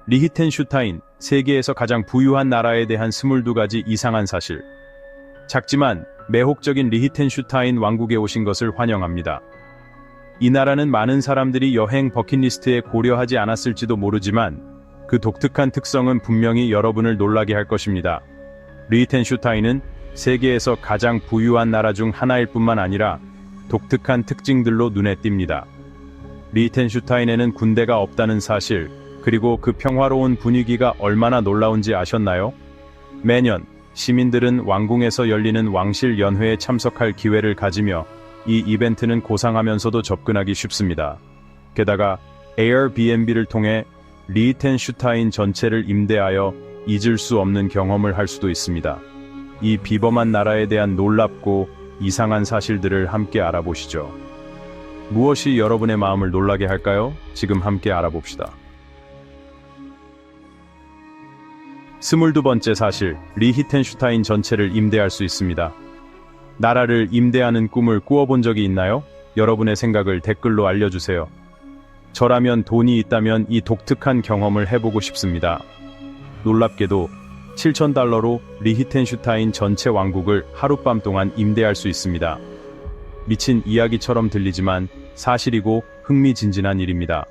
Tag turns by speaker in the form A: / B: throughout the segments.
A: 리히텐슈타인, 세계에서 가장 부유한 나라에 대한 22가지 이상한 사실. 작지만 매혹적인 리히텐슈타인 왕국에 오신 것을 환영합니다. 이 나라는 많은 사람들이 여행 버킷리스트에 고려하지 않았을지도 모르지만 그 독특한 특성은 분명히 여러분을 놀라게 할 것입니다. 리히텐슈타인은 세계에서 가장 부유한 나라 중 하나일 뿐만 아니라 독특한 특징들로 눈에 띕니다. 리히텐슈타인에는 군대가 없다는 사실, 그리고 그 평화로운 분위기가 얼마나 놀라운지 아셨나요? 매년 시민들은 왕궁에서 열리는 왕실 연회에 참석할 기회를 가지며 이 이벤트는 고상하면서도 접근하기 쉽습니다. 게다가 에어비앤비를 통해 리히텐슈타인 전체를 임대하여 잊을 수 없는 경험을 할 수도 있습니다. 이 비범한 나라에 대한 놀랍고 이상한 사실들을 함께 알아보시죠. 무엇이 여러분의 마음을 놀라게 할까요? 지금 함께 알아봅시다. 22번째 사실, 리히텐슈타인 전체를 임대할 수 있습니다. 나라를 임대하는 꿈을 꾸어본 적이 있나요? 여러분의 생각을 댓글로 알려주세요. 저라면 돈이 있다면 이 독특한 경험을 해보고 싶습니다. 놀랍게도 $7,000로 리히텐슈타인 전체 왕국을 하룻밤 동안 임대할 수 있습니다. 미친 이야기처럼 들리지만 사실이고 흥미진진한 일입니다.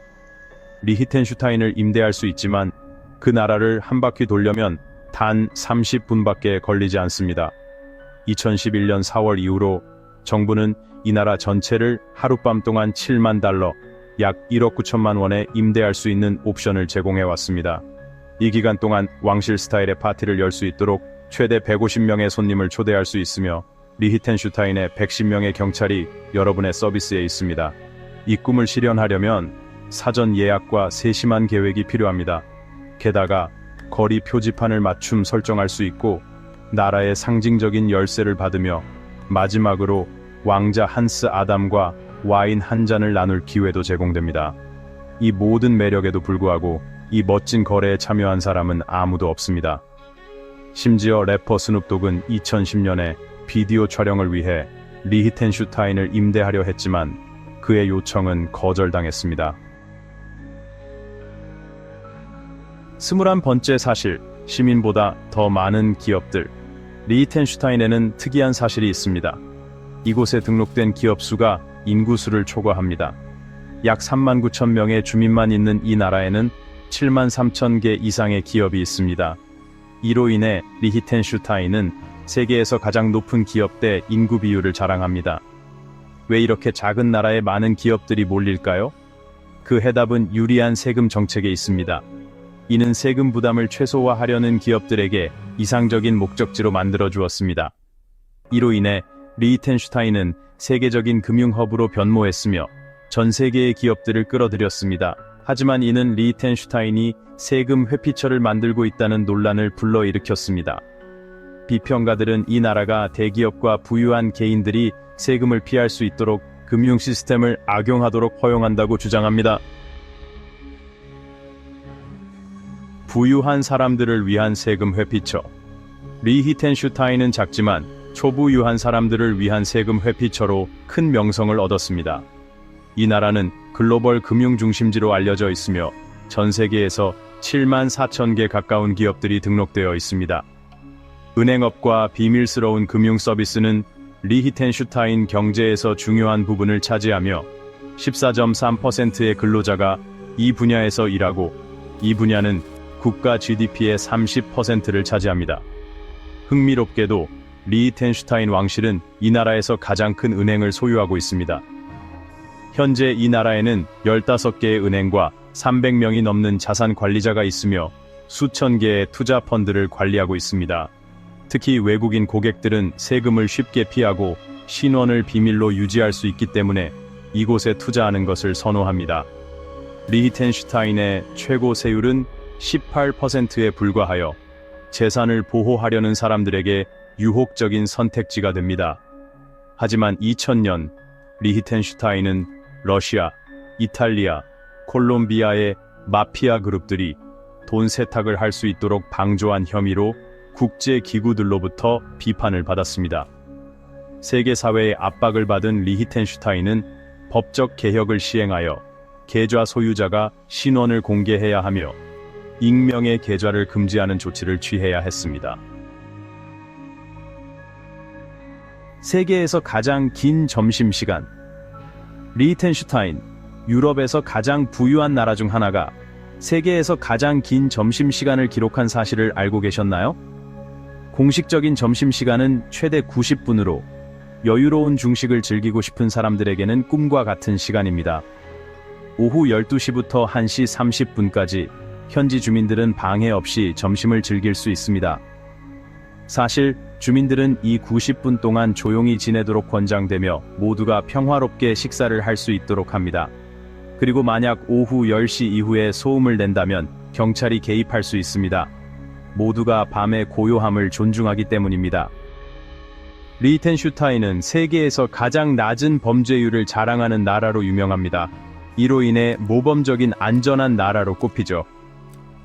A: 리히텐슈타인을 임대할 수 있지만 그 나라를 한 바퀴 돌려면 단 30분밖에 걸리지 않습니다. 2011년 4월 이후로 정부는 이 나라 전체를 하룻밤 동안 $70,000, 약 1억 9천만 원에 임대할 수 있는 옵션을 제공해왔습니다. 이 기간 동안 왕실 스타일의 파티를 열 수 있도록 최대 150명의 손님을 초대할 수 있으며 리히텐슈타인의 110명의 경찰이 여러분의 서비스에 있습니다. 이 꿈을 실현하려면 사전 예약과 세심한 계획이 필요합니다. 게다가 거리 표지판을 맞춤 설정할 수 있고 나라의 상징적인 열쇠를 받으며 마지막으로 왕자 한스 아담과 와인 한 잔을 나눌 기회도 제공됩니다. 이 모든 매력에도 불구하고 이 멋진 거래에 참여한 사람은 아무도 없습니다. 심지어 래퍼 스눕독은 2010년에 비디오 촬영을 위해 리히텐슈타인을 임대하려 했지만 그의 요청은 거절당했습니다. 21번째 사실, 시민보다 더 많은 기업들. 리히텐슈타인에는 특이한 사실이 있습니다. 이곳에 등록된 기업 수가 인구수를 초과합니다. 약 39,000명의 주민만 있는 이 나라에는 73,000개 이상의 기업이 있습니다. 이로 인해 리히텐슈타인은 세계에서 가장 높은 기업대 인구 비율을 자랑합니다. 왜 이렇게 작은 나라에 많은 기업들이 몰릴까요? 그 해답은 유리한 세금 정책에 있습니다. 이는 세금 부담을 최소화하려는 기업들에게 이상적인 목적지로 만들어 주었습니다. 이로 인해 리히텐슈타인은 세계적인 금융허브로 변모했으며 전 세계의 기업들을 끌어들였습니다. 하지만 이는 리히텐슈타인이 세금 회피처를 만들고 있다는 논란을 불러일으켰습니다. 비평가들은 이 나라가 대기업과 부유한 개인들이 세금을 피할 수 있도록 금융 시스템을 악용하도록 허용한다고 주장합니다. 부유한 사람들을 위한 세금 회피처. 리히텐슈타인은 작지만 초부유한 사람들을 위한 세금 회피처로 큰 명성을 얻었습니다. 이 나라는 글로벌 금융 중심지로 알려져 있으며 전 세계에서 74,000개 가까운 기업들이 등록되어 있습니다. 은행업과 비밀스러운 금융 서비스는 리히텐슈타인 경제에서 중요한 부분을 차지하며 14.3%의 근로자가 이 분야에서 일하고 이 분야는 국가 GDP의 30%를 차지합니다. 흥미롭게도 리히텐슈타인 왕실은 이 나라에서 가장 큰 은행을 소유하고 있습니다. 현재 이 나라에는 15개의 은행과 300명이 넘는 자산 관리자가 있으며 수천 개의 투자 펀드를 관리하고 있습니다. 특히 외국인 고객들은 세금을 쉽게 피하고 신원을 비밀로 유지할 수 있기 때문에 이곳에 투자하는 것을 선호합니다. 리히텐슈타인의 최고 세율은 18%에 불과하여 재산을 보호하려는 사람들에게 유혹적인 선택지가 됩니다. 하지만 2000년 리히텐슈타인은 러시아, 이탈리아, 콜롬비아의 마피아 그룹들이 돈 세탁을 할 수 있도록 방조한 혐의로 국제기구들로부터 비판을 받았습니다. 세계사회의 압박을 받은 리히텐슈타인은 법적 개혁을 시행하여 계좌 소유자가 신원을 공개해야 하며 익명의 계좌를 금지하는 조치를 취해야 했습니다. 세계에서 가장 긴 점심시간. 리히텐슈타인, 유럽에서 가장 부유한 나라 중 하나가 세계에서 가장 긴 점심시간을 기록한 사실을 알고 계셨나요? 공식적인 점심시간은 최대 90분으로 여유로운 중식을 즐기고 싶은 사람들에게는 꿈과 같은 시간입니다. 오후 12시부터 1시 30분까지 현지 주민들은 방해 없이 점심을 즐길 수 있습니다. 사실 주민들은 이 90분 동안 조용히 지내도록 권장되며 모두가 평화롭게 식사를 할 수 있도록 합니다. 그리고 만약 오후 10시 이후에 소음을 낸다면 경찰이 개입할 수 있습니다. 모두가 밤의 고요함을 존중하기 때문입니다. 리히텐슈타인은 세계에서 가장 낮은 범죄율을 자랑하는 나라로 유명합니다. 이로 인해 모범적인 안전한 나라로 꼽히죠.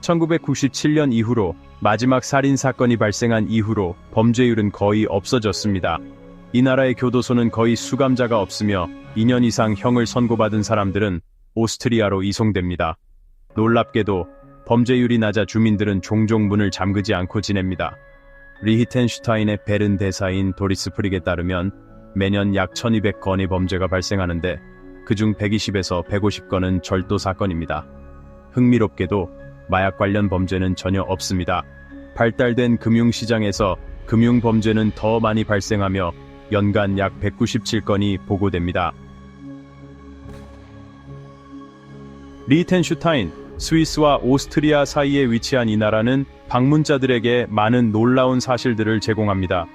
A: 1997년 이후로 마지막 살인 사건이 발생한 이후로 범죄율은 거의 없어졌습니다. 이 나라의 교도소는 거의 수감자가 없으며 2년 이상 형을 선고받은 사람들은 오스트리아로 이송됩니다. 놀랍게도 범죄율이 낮아 주민들은 종종 문을 잠그지 않고 지냅니다. 리히텐슈타인의 베른 대사인 도리스 프릭에 따르면 매년 약 1200건의 범죄가 발생하는데 그중 120에서 150건은 절도 사건입니다. 흥미롭게도 마약 관련 범죄는 전혀 없습니다. 발달된 금융시장에서 금융범죄는 더 많이 발생하며 연간 약 197건이 보고됩니다. 리히텐슈타인, 스위스와 오스트리아 사이에 위치한 이 나라는 방문자들에게 많은 놀라운 사실들을 제공합니다.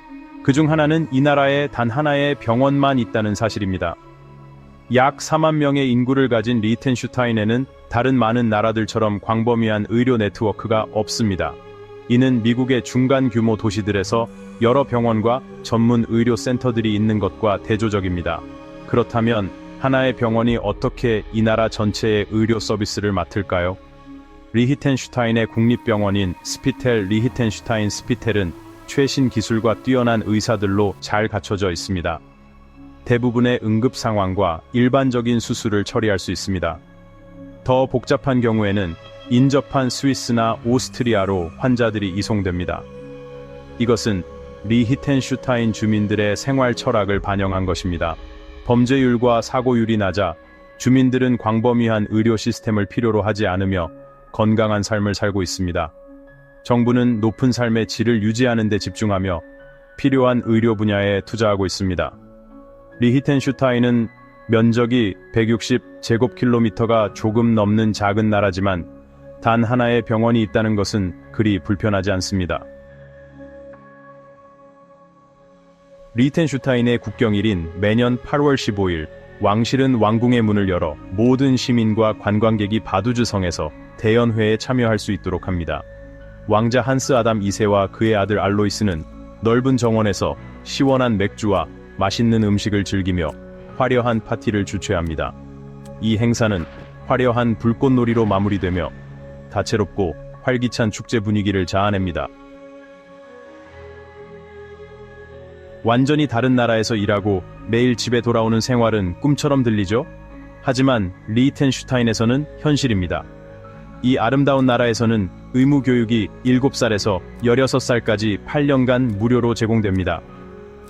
A: 그중 하나는 이 나라에 단 하나의 병원만 있다는 사실입니다. 약 4만 명의 인구를 가진 리히텐슈타인에는 다른 많은 나라들처럼 광범위한 의료 네트워크가 없습니다. 이는 미국의 중간 규모 도시들에서 여러 병원과 전문 의료 센터들이 있는 것과 대조적입니다. 그렇다면 하나의 병원이 어떻게 이 나라 전체의 의료 서비스를 맡을까요? 리히텐슈타인의 국립병원인 스피텔 리히텐슈타인 스피텔은 최신 기술과 뛰어난 의사들로 잘 갖춰져 있습니다. 대부분의 응급 상황과 일반적인 수술을 처리할 수 있습니다. 더 복잡한 경우에는 인접한 스위스나 오스트리아로 환자들이 이송됩니다. 이것은 리히텐슈타인 주민들의 생활 철학을 반영한 것입니다. 범죄율과 사고율이 낮아 주민들은 광범위한 의료 시스템을 필요로 하지 않으며 건강한 삶을 살고 있습니다. 정부는 높은 삶의 질을 유지하는 데 집중하며 필요한 의료 분야에 투자하고 있습니다. 리히텐슈타인은 면적이 160제곱킬로미터가 조금 넘는 작은 나라지만 단 하나의 병원이 있다는 것은 그리 불편하지 않습니다. 리히텐슈타인의 국경일인 매년 8월 15일 왕실은 왕궁의 문을 열어 모든 시민과 관광객이 바두즈 성에서 대연회에 참여할 수 있도록 합니다. 왕자 한스 아담 2세와 그의 아들 알로이스는 넓은 정원에서 시원한 맥주와 맛있는 음식을 즐기며 화려한 파티를 주최합니다. 이 행사는 화려한 불꽃놀이로 마무리되며 다채롭고 활기찬 축제 분위기를 자아냅니다. 완전히 다른 나라에서 일하고 매일 집에 돌아오는 생활은 꿈처럼 들리죠? 하지만 리히텐슈타인에서는 현실입니다. 이 아름다운 나라에서는 의무 교육이 7살에서 16살까지 8년간 무료로 제공됩니다.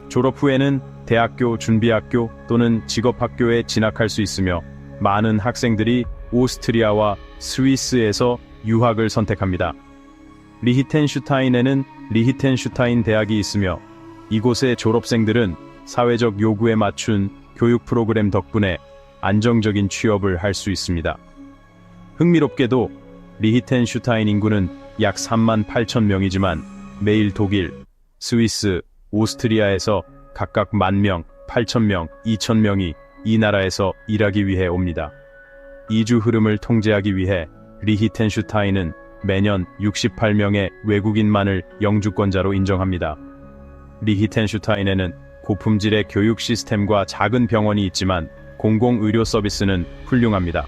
A: 졸업 후에는 대학교, 준비학교 또는 직업학교에 진학할 수 있으며 많은 학생들이 오스트리아와 스위스에서 유학을 선택합니다. 리히텐슈타인에는 리히텐슈타인 대학이 있으며 이곳의 졸업생들은 사회적 요구에 맞춘 교육 프로그램 덕분에 안정적인 취업을 할 수 있습니다. 흥미롭게도 리히텐슈타인 인구는 약 3만 8천 명이지만 매일 독일, 스위스, 오스트리아에서 각각 10,000명, 8,000명, 2,000명이 이 나라에서 일하기 위해 옵니다. 이주 흐름을 통제하기 위해 리히텐슈타인은 매년 68명의 외국인만을 영주권자로 인정합니다. 리히텐슈타인에는 고품질의 교육 시스템과 작은 병원이 있지만 공공의료 서비스는 훌륭합니다.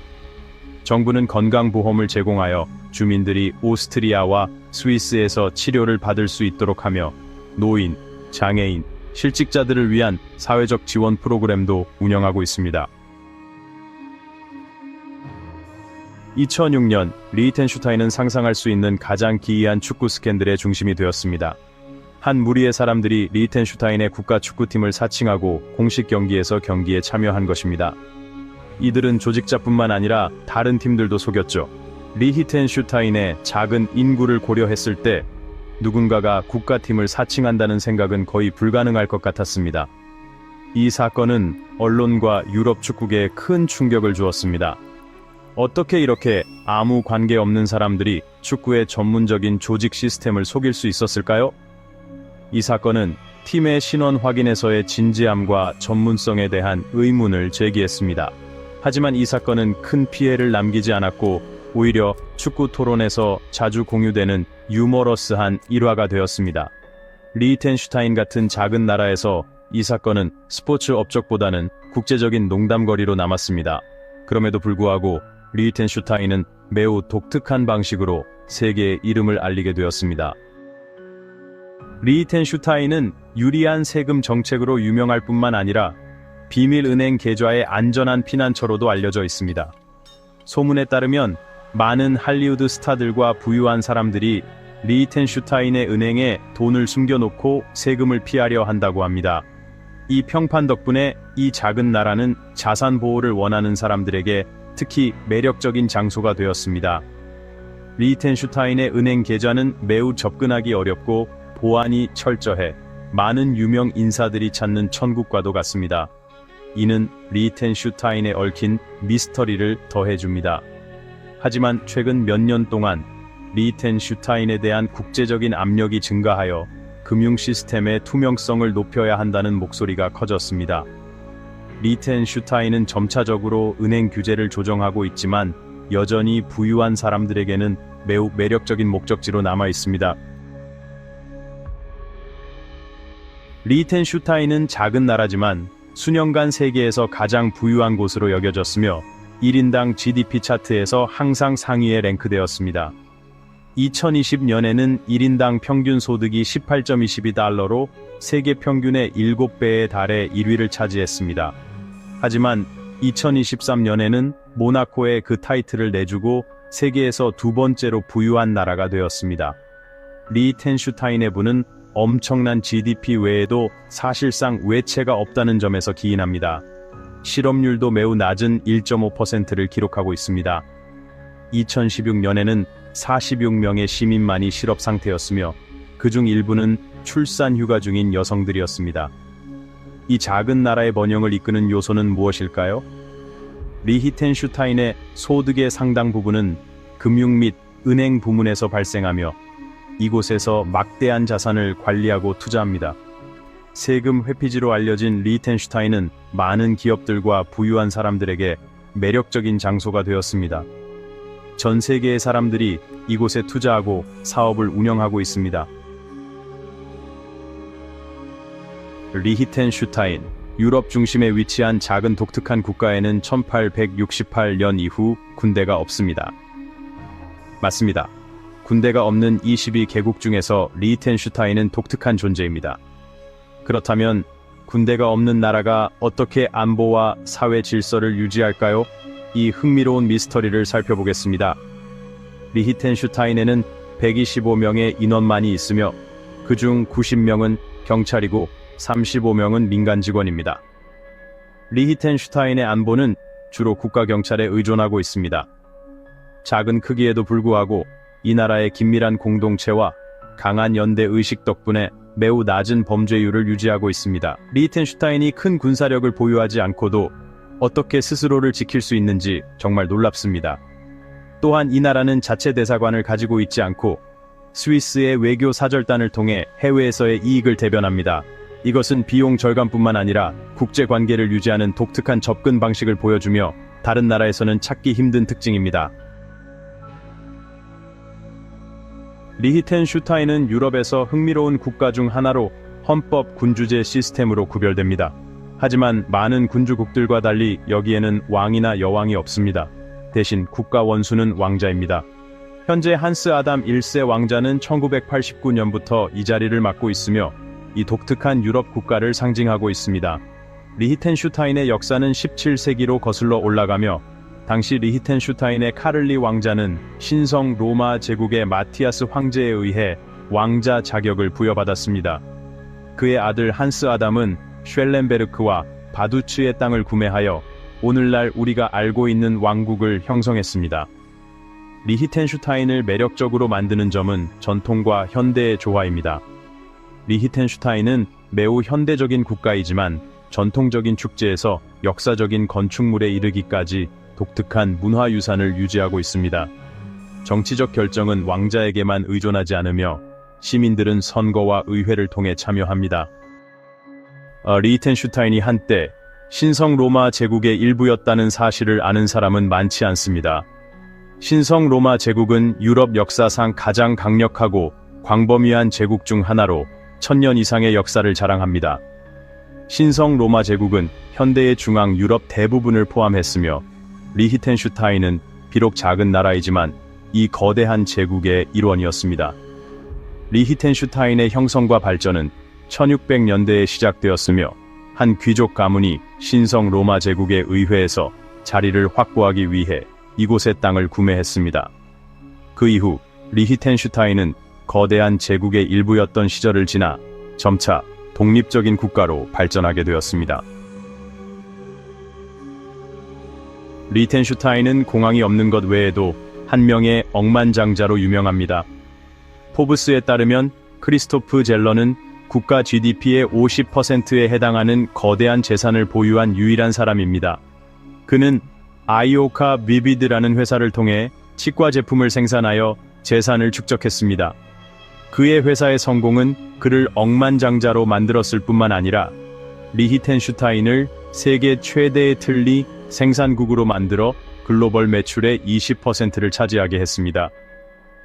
A: 정부는 건강보험을 제공하여 주민들이 오스트리아와 스위스에서 치료를 받을 수 있도록 하며 노인, 장애인, 실직자들을 위한 사회적 지원 프로그램도 운영하고 있습니다. 2006년 리히텐슈타인은 상상할 수 있는 가장 기이한 축구 스캔들의 중심이 되었습니다. 한 무리의 사람들이 리히텐슈타인의 국가 축구팀을 사칭하고 공식 경기에서 경기에 참여한 것입니다. 이들은 조직자뿐만 아니라 다른 팀들도 속였죠. 리히텐슈타인의 작은 인구를 고려했을 때 누군가가 국가팀을 사칭한다는 생각은 거의 불가능할 것 같았습니다. 이 사건은 언론과 유럽 축구계에 큰 충격을 주었습니다. 어떻게 이렇게 아무 관계없는 사람들이 축구의 전문적인 조직 시스템을 속일 수 있었을까요? 이 사건은 팀의 신원 확인에서의 진지함과 전문성에 대한 의문을 제기했습니다. 하지만 이 사건은 큰 피해를 남기지 않았고 오히려 축구 토론에서 자주 공유되는 유머러스한 일화가 되었습니다. 리히텐슈타인 같은 작은 나라에서 이 사건은 스포츠 업적보다는 국제적인 농담거리로 남았습니다. 그럼에도 불구하고 리히텐슈타인은 매우 독특한 방식으로 세계의 이름을 알리게 되었습니다. 리히텐슈타인은 유리한 세금 정책으로 유명할 뿐만 아니라 비밀은행 계좌의 안전한 피난처로도 알려져 있습니다. 소문에 따르면 많은 할리우드 스타들과 부유한 사람들이 리히텐슈타인의 은행에 돈을 숨겨놓고 세금을 피하려 한다고 합니다. 이 평판 덕분에 이 작은 나라는 자산 보호를 원하는 사람들에게 특히 매력적인 장소가 되었습니다. 리히텐슈타인의 은행 계좌는 매우 접근하기 어렵고 보안이 철저해 많은 유명 인사들이 찾는 천국과도 같습니다. 이는 리히텐슈타인에 얽힌 미스터리를 더해줍니다. 하지만 최근 몇 년 동안 리히텐슈타인에 대한 국제적인 압력이 증가하여 금융 시스템의 투명성을 높여야 한다는 목소리가 커졌습니다. 리히텐슈타인은 점차적으로 은행 규제를 조정하고 있지만 여전히 부유한 사람들에게는 매우 매력적인 목적지로 남아 있습니다. 리히텐슈타인은 작은 나라지만 수년간 세계에서 가장 부유한 곳으로 여겨졌으며 1인당 GDP 차트에서 항상 상위에 랭크되었습니다. 2020년에는 1인당 평균 소득이 18.22달러로 세계 평균의 7배에 달해 1위를 차지했습니다. 하지만 2023년에는 모나코에 그 타이틀을 내주고 세계에서 두 번째로 부유한 나라가 되었습니다. 리히텐슈타인의 부는 엄청난 GDP 외에도 사실상 외채가 없다는 점에서 기인합니다. 실업률도 매우 낮은 1.5%를 기록하고 있습니다. 2016년에는 46명의 시민만이 실업 상태였으며 그중 일부는 출산 휴가 중인 여성들이었습니다. 이 작은 나라의 번영을 이끄는 요소는 무엇일까요? 리히텐슈타인의 소득의 상당 부분은 금융 및 은행 부문에서 발생하며 이곳에서 막대한 자산을 관리하고 투자합니다. 세금 회피지로 알려진 리히텐슈타인은 많은 기업들과 부유한 사람들에게 매력적인 장소가 되었습니다. 전 세계의 사람들이 이곳에 투자하고 사업을 운영하고 있습니다. 리히텐슈타인, 유럽 중심에 위치한 작은 독특한 국가에는 1868년 이후 군대가 없습니다. 맞습니다. 군대가 없는 22개국 중에서 리히텐슈타인은 독특한 존재입니다. 그렇다면 군대가 없는 나라가 어떻게 안보와 사회 질서를 유지할까요? 이 흥미로운 미스터리를 살펴보겠습니다. 리히텐슈타인에는 125명의 인원만이 있으며 그중 90명은 경찰이고 35명은 민간 직원입니다. 리히텐슈타인의 안보는 주로 국가경찰에 의존하고 있습니다. 작은 크기에도 불구하고 이 나라의 긴밀한 공동체와 강한 연대 의식 덕분에 매우 낮은 범죄율을 유지하고 있습니다. 리히텐슈타인이 큰 군사력을 보유하지 않고도 어떻게 스스로를 지킬 수 있는지 정말 놀랍습니다. 또한 이 나라는 자체 대사관을 가지고 있지 않고 스위스의 외교 사절단을 통해 해외에서의 이익을 대변합니다. 이것은 비용 절감뿐만 아니라 국제관계를 유지하는 독특한 접근 방식을 보여주며 다른 나라에서는 찾기 힘든 특징입니다. 리히텐슈타인은 유럽에서 흥미로운 국가 중 하나로 헌법 군주제 시스템으로 구별됩니다. 하지만 많은 군주국들과 달리 여기에는 왕이나 여왕이 없습니다. 대신 국가 원수는 왕자입니다. 현재 한스 아담 1세 왕자는 1989년부터 이 자리를 맡고 있으며 이 독특한 유럽 국가를 상징하고 있습니다. 리히텐슈타인의 역사는 17세기로 거슬러 올라가며 당시 리히텐슈타인의 카를리 왕자는 신성 로마 제국의 마티아스 황제에 의해 왕자 자격을 부여받았습니다. 그의 아들 한스 아담은 쉘렌베르크와 바두츠의 땅을 구매하여 오늘날 우리가 알고 있는 왕국을 형성했습니다. 리히텐슈타인을 매력적으로 만드는 점은 전통과 현대의 조화입니다. 리히텐슈타인은 매우 현대적인 국가이지만 전통적인 축제에서 역사적인 건축물에 이르기까지 독특한 문화유산을 유지하고 있습니다. 정치적 결정은 왕자에게만 의존하지 않으며 시민들은 선거와 의회를 통해 참여합니다. 리히텐슈타인이 한때 신성 로마 제국의 일부였다는 사실을 아는 사람은 많지 않습니다. 신성 로마 제국은 유럽 역사상 가장 강력하고 광범위한 제국 중 하나로 1000년 이상의 역사를 자랑합니다. 신성 로마 제국은 현대의 중앙 유럽 대부분을 포함했으며 리히텐슈타인은 비록 작은 나라이지만 이 거대한 제국의 일원이었습니다. 리히텐슈타인의 형성과 발전은 1600년대에 시작되었으며 한 귀족 가문이 신성 로마 제국의 의회에서 자리를 확보하기 위해 이곳의 땅을 구매했습니다. 그 이후 리히텐슈타인은 거대한 제국의 일부였던 시절을 지나 점차 독립적인 국가로 발전하게 되었습니다. 리히텐슈타인은 공항이 없는 것 외에도 한 명의 억만장자로 유명합니다. 포브스에 따르면 크리스토프 젤러는 국가 GDP의 50%에 해당하는 거대한 재산을 보유한 유일한 사람입니다. 그는 아이오카 비비드라는 회사를 통해 치과 제품을 생산하여 재산을 축적했습니다. 그의 회사의 성공은 그를 억만장자로 만들었을 뿐만 아니라 리히텐슈타인을 세계 최대의 틀니 생산국으로 만들어 글로벌 매출의 20%를 차지하게 했습니다.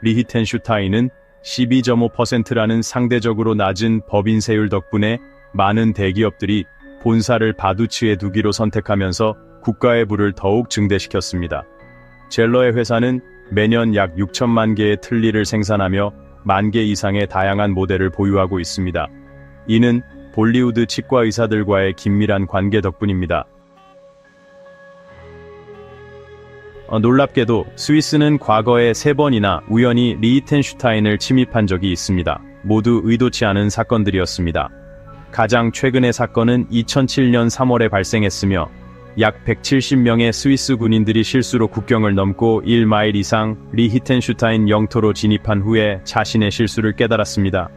A: 리히텐슈타인은 12.5%라는 상대적으로 낮은 법인세율 덕분에 많은 대기업들이 본사를 바두츠에 두기로 선택하면서 국가의 부를 더욱 증대시켰습니다. 젤러의 회사는 매년 약 6천만 개의 틀니를 생산하며 10,000개 이상의 다양한 모델을 보유하고 있습니다. 이는 볼리우드 치과 의사들과의 긴밀한 관계 덕분입니다. 놀랍게도 스위스는 과거에 3번이나 우연히 리히텐슈타인을 침입한 적이 있습니다. 모두 의도치 않은 사건들이었습니다. 가장 최근의 사건은 2007년 3월에 발생했으며 약 170명의 스위스 군인들이 실수로 국경을 넘고 1마일 이상 리히텐슈타인 영토로 진입한 후에 자신의 실수를 깨달았습니다.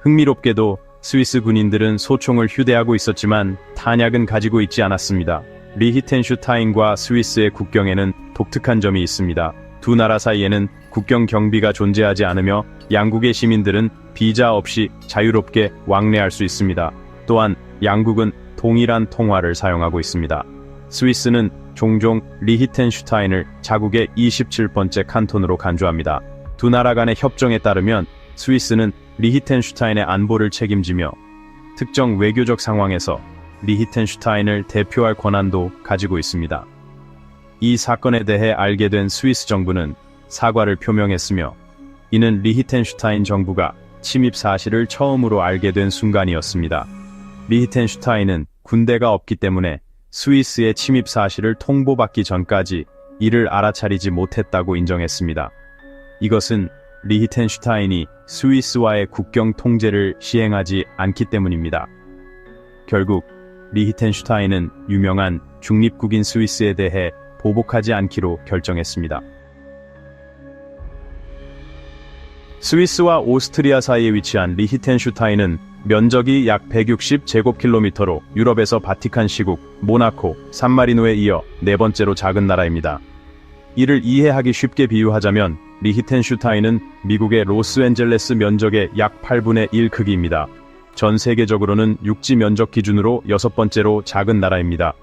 A: 흥미롭게도 스위스 군인들은 소총을 휴대하고 있었지만 탄약은 가지고 있지 않았습니다. 리히텐슈타인과 스위스의 국경에는 독특한 점이 있습니다. 두 나라 사이에는 국경 경비가 존재하지 않으며 양국의 시민들은 비자 없이 자유롭게 왕래할 수 있습니다. 또한 양국은 동일한 통화를 사용하고 있습니다. 스위스는 종종 리히텐슈타인을 자국의 27번째 칸톤으로 간주합니다. 두 나라 간의 협정에 따르면 스위스는 리히텐슈타인의 안보를 책임지며 특정 외교적 상황에서 리히텐슈타인을 대표할 권한도 가지고 있습니다. 이 사건에 대해 알게 된 스위스 정부는 사과를 표명했으며 이는 리히텐슈타인 정부가 침입 사실을 처음으로 알게 된 순간이었습니다. 리히텐슈타인은 군대가 없기 때문에 스위스의 침입 사실을 통보받기 전까지 이를 알아차리지 못했다고 인정했습니다. 이것은 리히텐슈타인이 스위스와의 국경 통제를 시행하지 않기 때문입니다. 결국 리히텐슈타인은 유명한 중립국인 스위스에 대해 보복하지 않기로 결정했습니다. 스위스와 오스트리아 사이에 위치한 리히텐슈타인은 면적이 약 160제곱킬로미터로 유럽에서 바티칸 시국, 모나코, 산마리노에 이어 4번째로 작은 나라입니다. 이를 이해하기 쉽게 비유하자면 리히텐슈타인은 미국의 로스앤젤레스 면적의 약 8분의 1 크기입니다. 전 세계적으로는 육지 면적 기준으로 6번째로 작은 나라입니다.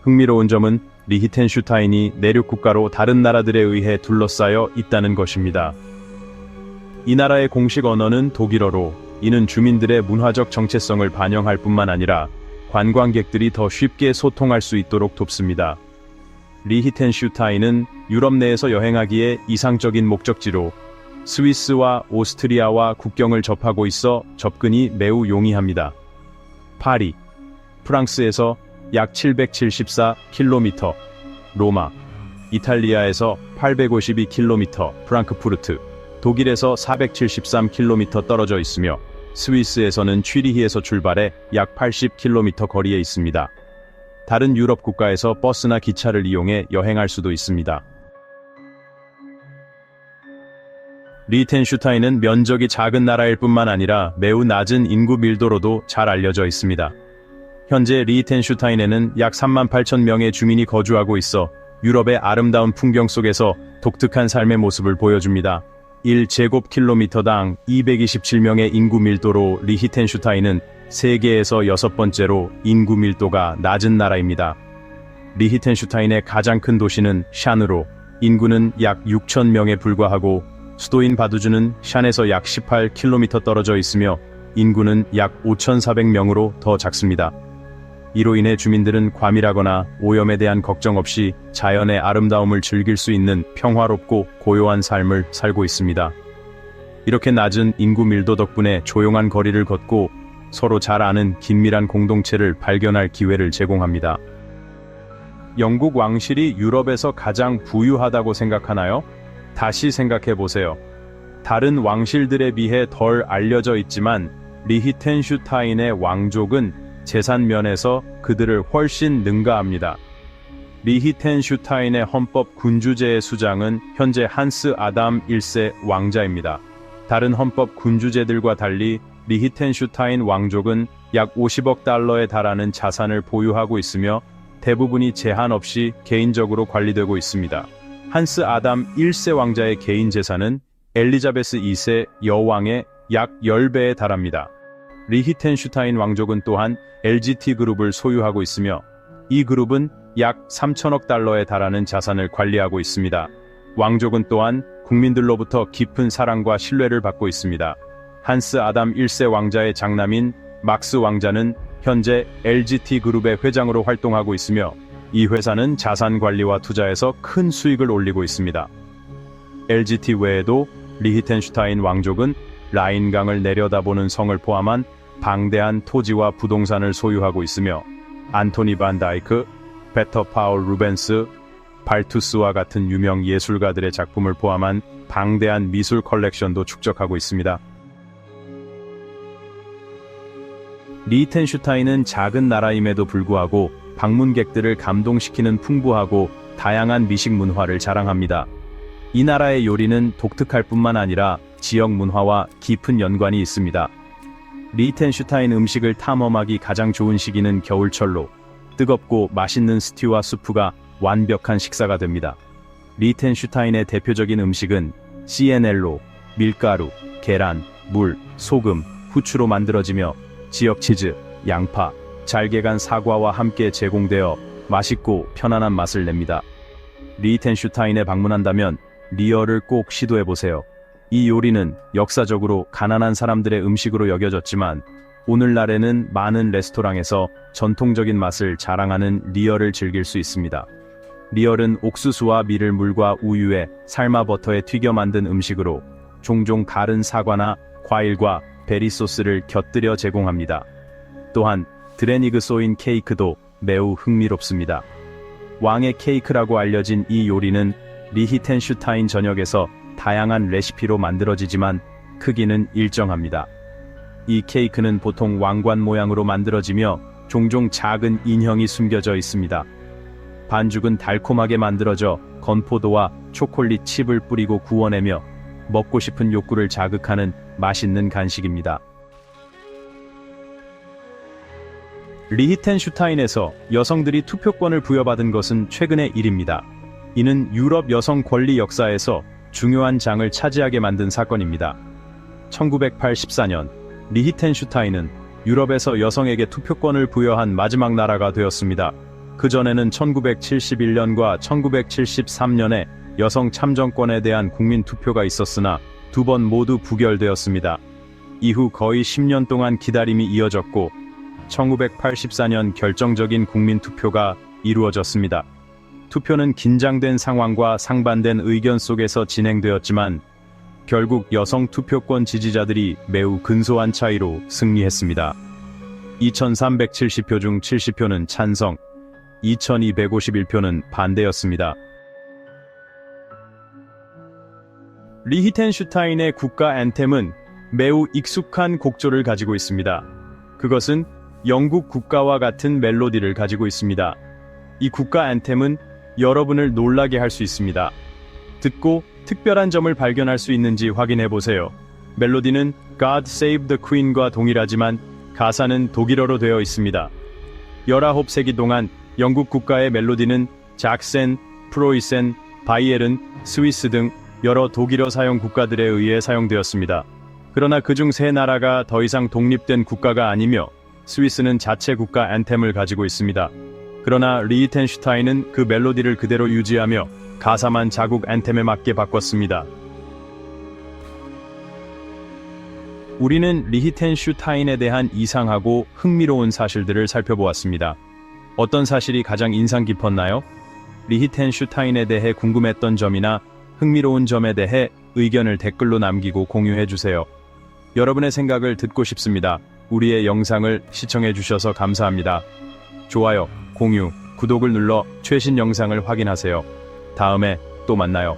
A: 흥미로운 점은 리히텐슈타인이 내륙 국가로 다른 나라들에 의해 둘러싸여 있다는 것입니다. 이 나라의 공식 언어는 독일어로, 이는 주민들의 문화적 정체성을 반영할 뿐만 아니라 관광객들이 더 쉽게 소통할 수 있도록 돕습니다. 리히텐슈타인은 유럽 내에서 여행하기에 이상적인 목적지로 스위스와 오스트리아와 국경을 접하고 있어 접근이 매우 용이합니다. 파리, 프랑스에서 약 774km, 로마, 이탈리아에서 852km, 프랑크푸르트, 독일에서 473km 떨어져 있으며 스위스에서는 취리히에서 출발해 약 80km 거리에 있습니다. 다른 유럽 국가에서 버스나 기차를 이용해 여행할 수도 있습니다. 리히텐슈타인은 면적이 작은 나라일 뿐만 아니라 매우 낮은 인구 밀도로도 잘 알려져 있습니다. 현재 리히텐슈타인에는 약 38,000명의 주민이 거주하고 있어 유럽의 아름다운 풍경 속에서 독특한 삶의 모습을 보여줍니다. 1제곱킬로미터당 227명의 인구 밀도로 리히텐슈타인은 세계에서 6번째로 인구 밀도가 낮은 나라입니다. 리히텐슈타인의 가장 큰 도시는 샨으로 인구는 약 6,000명에 불과하고 수도인 바두즈는 샨에서 약 18km 떨어져 있으며 인구는 약 5,400명으로 더 작습니다. 이로 인해 주민들은 과밀하거나 오염에 대한 걱정 없이 자연의 아름다움을 즐길 수 있는 평화롭고 고요한 삶을 살고 있습니다. 이렇게 낮은 인구 밀도 덕분에 조용한 거리를 걷고 서로 잘 아는 긴밀한 공동체를 발견할 기회를 제공합니다. 영국 왕실이 유럽에서 가장 부유하다고 생각하나요? 다시 생각해 보세요. 다른 왕실들에 비해 덜 알려져 있지만 리히텐슈타인의 왕족은 재산 면에서 그들을 훨씬 능가합니다. 리히텐슈타인의 헌법 군주제의 수장은 현재 한스 아담 1세 왕자입니다. 다른 헌법 군주제들과 달리 리히텐슈타인 왕족은 약 50억 달러에 달하는 자산을 보유하고 있으며 대부분이 제한 없이 개인적으로 관리되고 있습니다. 한스 아담 1세 왕자의 개인 재산은 엘리자베스 2세 여왕의 약 10배에 달합니다. 리히텐슈타인 왕족은 또한 LGT 그룹을 소유하고 있으며 이 그룹은 약 3천억 달러에 달하는 자산을 관리하고 있습니다. 왕족은 또한 국민들로부터 깊은 사랑과 신뢰를 받고 있습니다. 한스 아담 1세 왕자의 장남인 막스 왕자는 현재 LGT 그룹의 회장으로 활동하고 있으며 이 회사는 자산 관리와 투자에서 큰 수익을 올리고 있습니다. LGT 외에도 리히텐슈타인 왕족은 라인강을 내려다보는 성을 포함한 방대한 토지와 부동산을 소유하고 있으며 안토니 반 다이크, 페터 파울 루벤스, 발투스와 같은 유명 예술가들의 작품을 포함한 방대한 미술 컬렉션도 축적하고 있습니다. 리히텐슈타인은 작은 나라임에도 불구하고 방문객들을 감동시키는 풍부하고 다양한 미식 문화를 자랑합니다. 이 나라의 요리는 독특할 뿐만 아니라 지역 문화와 깊은 연관이 있습니다. 리히텐슈타인 음식을 탐험하기 가장 좋은 시기는 겨울철로 뜨겁고 맛있는 스튜와 수프가 완벽한 식사가 됩니다. 리히텐슈타인의 대표적인 음식은 시에넬로, 밀가루, 계란, 물, 소금, 후추로 만들어지며 지역 치즈, 양파, 잘게 간 사과와 함께 제공되어 맛있고 편안한 맛을 냅니다. 리히텐슈타인에 방문한다면 리어를 꼭 시도해보세요. 이 요리는 역사적으로 가난한 사람들의 음식으로 여겨졌지만 오늘날에는 많은 레스토랑에서 전통적인 맛을 자랑하는 리어를 즐길 수 있습니다. 리얼은 옥수수와 밀을 물과 우유에 삶아 버터에 튀겨 만든 음식으로 종종 다른 사과나 과일과 베리 소스를 곁들여 제공합니다. 또한 드레니그 소인 케이크도 매우 흥미롭습니다. 왕의 케이크라고 알려진 이 요리는 리히텐슈타인 전역에서 다양한 레시피로 만들어지지만 크기는 일정합니다. 이 케이크는 보통 왕관 모양으로 만들어지며 종종 작은 인형이 숨겨져 있습니다. 반죽은 달콤하게 만들어져 건포도와 초콜릿 칩을 뿌리고 구워내며 먹고 싶은 욕구를 자극하는 맛있는 간식입니다. 리히텐슈타인에서 여성들이 투표권을 부여받은 것은 최근의 일입니다. 이는 유럽 여성 권리 역사에서 중요한 장을 차지하게 만든 사건입니다. 1984년 리히텐슈타인은 유럽에서 여성에게 투표권을 부여한 마지막 나라가 되었습니다. 그전에는 1971년과 1973년에 여성 참정권에 대한 국민 투표가 있었으나 두 번 모두 부결되었습니다. 이후 거의 10년 동안 기다림이 이어졌고 1984년 결정적인 국민 투표가 이루어졌습니다. 투표는 긴장된 상황과 상반된 의견 속에서 진행되었지만 결국 여성 투표권 지지자들이 매우 근소한 차이로 승리했습니다. 2370표 중 70표는 찬성, 2251표는 반대였습니다. 리히텐슈타인의 국가 앤템은 매우 익숙한 곡조를 가지고 있습니다. 그것은 영국 국가와 같은 멜로디를 가지고 있습니다. 이 국가 앤템은 여러분을 놀라게 할 수 있습니다. 듣고 특별한 점을 발견할 수 있는지 확인해 보세요. 멜로디는 God Save the Queen과 동일하지만 가사는 독일어로 되어 있습니다. 19세기 동안 영국 국가의 멜로디는 작센, 프로이센, 바이에른, 스위스 등 여러 독일어 사용 국가들에 의해 사용되었습니다. 그러나 그중 세 나라가 더 이상 독립된 국가가 아니며 스위스는 자체 국가 앤템을 가지고 있습니다. 그러나 리히텐슈타인은 그 멜로디를 그대로 유지하며 가사만 자국 앤템에 맞게 바꿨습니다. 우리는 리히텐슈타인에 대한 이상하고 흥미로운 사실들을 살펴보았습니다. 어떤 사실이 가장 인상 깊었나요? 리히텐슈타인에 대해 궁금했던 점이나 흥미로운 점에 대해 의견을 댓글로 남기고 공유해주세요. 여러분의 생각을 듣고 싶습니다. 우리의 영상을 시청해주셔서 감사합니다. 좋아요, 공유, 구독을 눌러 최신 영상을 확인하세요. 다음에 또 만나요.